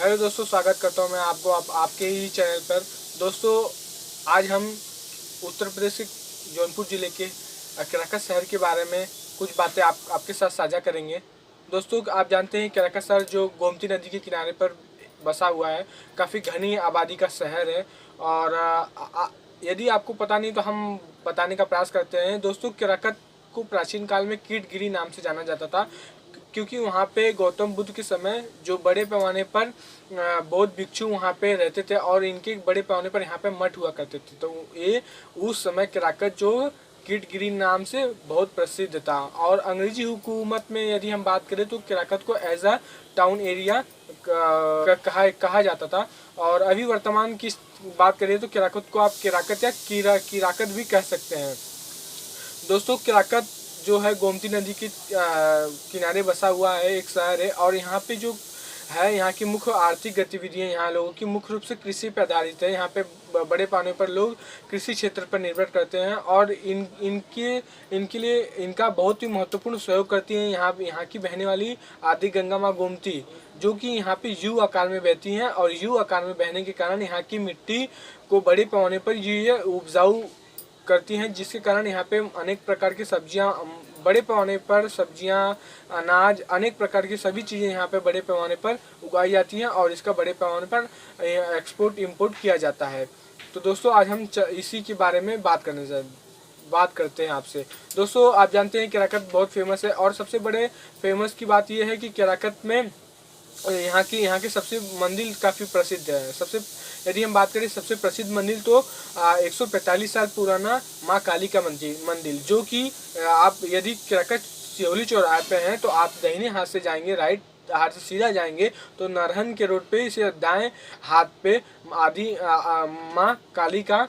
Hello दोस्तों, स्वागत करता हूं मैं आपको आपके ही चैनल पर। दोस्तों, आज हम उत्तर प्रदेश के जौनपुर ज़िले के केराकत शहर के बारे में कुछ बातें आपके साथ साझा करेंगे। दोस्तों, आप जानते हैं केराकत शहर जो गोमती नदी के किनारे पर बसा हुआ है, काफ़ी घनी आबादी का शहर है। और यदि आपको पता नहीं तो हम बताने का प्रयास करते हैं। दोस्तों, केराकत को प्राचीन काल में कीटगिरी नाम से जाना जाता था, क्योंकि वहाँ पे गौतम बुद्ध के समय जो बड़े पैमाने पर बौद्ध भिक्षु वहाँ पे रहते थे और इनके बड़े पैमाने पर यहाँ पे मठ हुआ करते थे। तो ये उस समय केराकत जो कीटगिरी नाम से बहुत प्रसिद्ध था। और अंग्रेजी हुकूमत में यदि हम बात करें तो केराकत को एज अ टाउन एरिया कहा जाता था। और अभी वर्तमान की बात करें तो केराकत को आप केराकत या किराकत भी कह सकते हैं। दोस्तों, केराकत जो है गोमती नदी के किनारे बसा हुआ है एक शहर है। और यहाँ पे जो है, यहाँ की मुख्य आर्थिक गतिविधियाँ यहाँ लोगों की मुख्य रूप से कृषि पर आधारित है। यहाँ पे बड़े पैमाने पर लोग कृषि क्षेत्र पर निर्भर करते हैं और इनके लिए इनका बहुत ही महत्वपूर्ण सहयोग करती है यहाँ की बहने वाली आदि गंगा माँ गोमती, जो कि यहाँ पे यू आकार में बहती हैं। और यू आकार में बहने के कारण यहाँ की मिट्टी को बड़े पैमाने पर ये उपजाऊ करती हैं, जिसके कारण यहाँ पे अनेक प्रकार की सब्जियाँ बड़े पैमाने पर अनाज अनेक प्रकार की सभी चीज़ें यहाँ पे बड़े पैमाने पर उगाई जाती हैं और इसका बड़े पैमाने पर एक्सपोर्ट इंपोर्ट किया जाता है। तो दोस्तों, आज हम इसी के बारे में बात करते हैं आपसे। दोस्तों, आप जानते हैं केराकत बहुत फेमस है और सबसे बड़े फेमस की बात यह है कि केराकत में यहाँ के सबसे मंदिर काफ़ी प्रसिद्ध है। यदि हम बात करें सबसे प्रसिद्ध मंदिर तो 145 साल पुराना माँ काली का मंदिर, जो कि आप यदि केराकत सियोली चौराहे पे हैं तो आप दाहिने हाथ से जाएंगे, राइट हाथ से सीधा जाएंगे तो नरहन के रोड पे इसे दाएं हाथ पे माँ काली का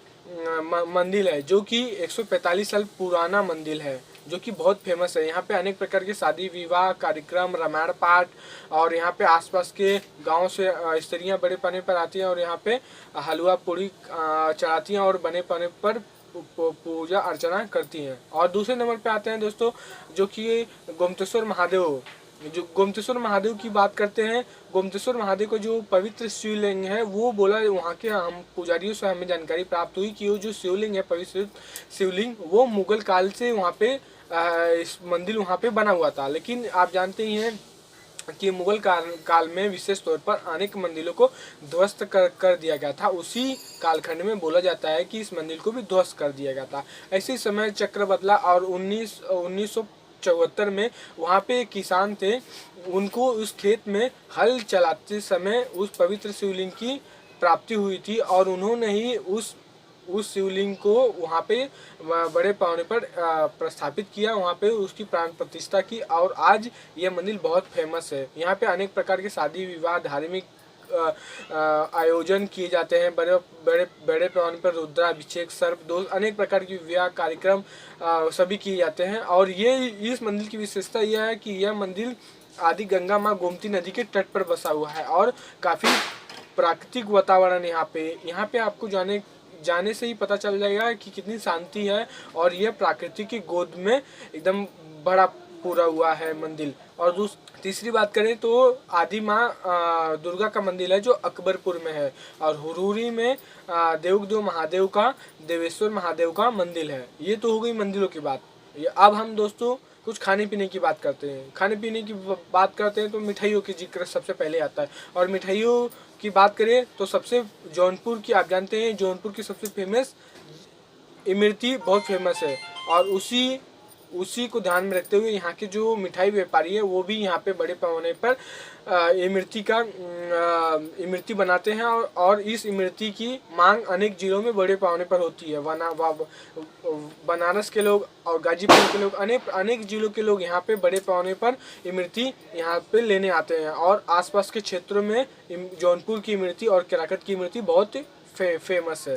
मंदिर है, जो कि 145 साल पुराना मंदिर है, जो कि बहुत फेमस है। यहाँ पे अनेक प्रकार के शादी विवाह कार्यक्रम, रामायण पाठ और यहाँ पे आसपास के गांव से स्त्रियाँ बड़े पानी पर आती हैं और यहाँ पे हलवा पूड़ी चढ़ाती हैं और बने पानी पर पूजा अर्चना करती हैं। और दूसरे नंबर पे आते हैं दोस्तों, जो कि गोमतेश्वर महादेव। जो गोमतेश्वर महादेव की बात करते हैं, गोमतेश्वर महादेव को जो पवित्र शिवलिंग है वो बोला, वहाँ के हम पुजारियों से हमें जानकारी प्राप्त हुई कि वो जो शिवलिंग है, पवित्र शिवलिंग, वो मुगल काल से वहाँ पे इस मंदिर वहाँ पे बना हुआ था। लेकिन आप जानते ही हैं कि मुगल काल में विशेष तौर पर अनेक मंदिरों को ध्वस्त कर दिया गया था। उसी कालखंड में बोला जाता है कि इस मंदिर को भी ध्वस्त कर दिया गया था। ऐसे समय चक्र बदला और 1974 में वहाँ पे किसान थे, उनको उस खेत में हल चलाते समय उस पवित्र शिवलिंग की प्राप्ति हुई थी और उन्होंने ही उस शिवलिंग को वहाँ पे बड़े पैमाने पर प्रस्थापित किया, वहाँ पे उसकी प्राण प्रतिष्ठा की और आज यह मंदिर बहुत फेमस है। यहाँ पे अनेक प्रकार के शादी विवाह धार्मिक आयोजन किए जाते हैं। बड़े पैमाने पर रुद्राभिषेक, सर्पदोष, अनेक प्रकार की विवाह कार्यक्रम सभी किए जाते हैं। और ये इस मंदिर की विशेषता यह है कि यह मंदिर आदि गंगा माँ गोमती नदी के तट पर बसा हुआ है और काफ़ी प्राकृतिक वातावरण यहाँ पे आपको जाने से ही पता चल जाएगा कि कितनी शांति है और यह प्रकृति की गोद में एकदम बड़ा पूरा हुआ है मंदिर। और तीसरी बात करें तो आदि माँ दुर्गा का मंदिर है, जो अकबरपुर में है। और हुरूरी में देवेश्वर महादेव का मंदिर है। ये तो हो गई मंदिरों की बात। अब हम दोस्तों कुछ खाने पीने की बात करते हैं। खाने पीने की बात करते हैं तो मिठाइयों की जिक्र सबसे पहले आता है। और मिठाइयों की बात करें तो सबसे जौनपुर की, आप जानते हैं जौनपुर की सबसे फेमस इमरती बहुत फेमस है। और उसी को ध्यान में रखते हुए यहाँ के जो मिठाई व्यापारी है वो भी यहाँ पे बड़े पैमाने पर इमरती बनाते हैं। और इस इमरती की मांग अनेक जिलों में बड़े पैमाने पर होती है। बनारस के लोग और गाजीपुर के लोग, अनेक जिलों के लोग यहाँ पे बड़े पैमाने पर इमरती यहाँ पे लेने आते हैं। और आसपास के क्षेत्रों में जौनपुर की इमरती और केराकत की इमरती बहुत फेमस है।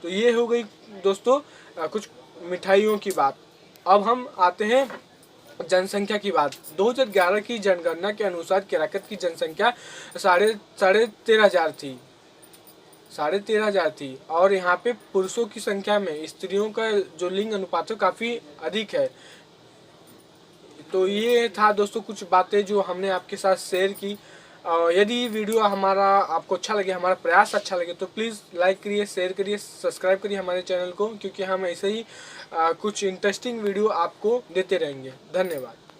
तो ये हो गई दोस्तों कुछ मिठाइयों की बात। अब हम आते हैं जनसंख्या की बात। 2011 की जनगणना के अनुसार केराकत की जनसंख्या साढ़े 13,500 थी। 13,500 थी। और यहाँ पे पुरुषों की संख्या में स्त्रियों का जो लिंग अनुपात है काफ़ी अधिक है। तो ये था दोस्तों कुछ बातें जो हमने आपके साथ शेयर की। यदि वीडियो हमारा आपको अच्छा लगे, हमारा प्रयास अच्छा लगे तो प्लीज़ लाइक करिए, शेयर करिए, सब्सक्राइब करिए हमारे चैनल को, क्योंकि हम ऐसे ही कुछ इंटरेस्टिंग वीडियो आपको देते रहेंगे। धन्यवाद।